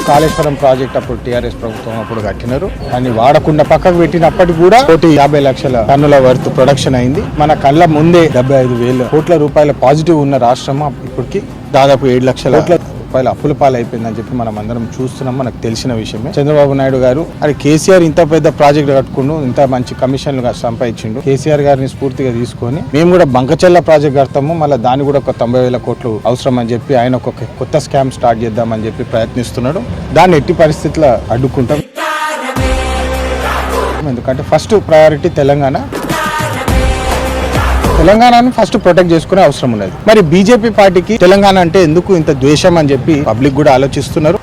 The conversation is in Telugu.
కాళేశ్వరం ప్రాజెక్ట్ అప్పుడు టీఆర్ఎస్ ప్రభుత్వం అప్పుడు కట్టినారు. దాన్ని వాడకుండా పక్కకు పెట్టినప్పటికీ కూడా 150 లక్షల టన్నుల వర్త్ ప్రొడక్షన్ అయింది. మన కళ్ళ ముందే 75,000 కోట్ల రూపాయల పాజిటివ్ ఉన్న రాష్ట్రం ఇప్పటికి దాదాపు 7 లక్షల కోట్ల రూపాయల అప్పుల పాలైపోయిందని చెప్పి మనం అందరం చూస్తున్నాం. మనకు తెలిసిన విషయమే. చంద్రబాబు నాయుడు గారు అది కేసీఆర్ ఇంత పెద్ద ప్రాజెక్ట్ కట్టుకుంటూ ఇంత మంచి కమిషన్లు సంపాదించిండు. కేసీఆర్ గారిని స్ఫూర్తిగా తీసుకొని మేము కూడా బంకచెల్ల ప్రాజెక్ట్ కడతాము, మళ్ళీ దాన్ని కూడా ఒక 90,000 కోట్లు అవసరం అని చెప్పి ఆయన ఒక కొత్త స్కామ్ స్టార్ట్ చేద్దామని చెప్పి ప్రయత్నిస్తున్నాడు. దాన్ని ఎట్టి పరిస్థితుల్లో అడ్డుకుంటాం. ఎందుకంటే ఫస్ట్ ప్రయారిటీ తెలంగాణను ఫస్ట్ ప్రొటెక్ట్ చేసుకునే అవసరం ఉన్నది. మరి బీజేపీ పార్టీకి తెలంగాణ అంటే ఎందుకు ఇంత ద్వేషం అని చెప్పి పబ్లిక్ కూడా ఆలోచిస్తున్నారు.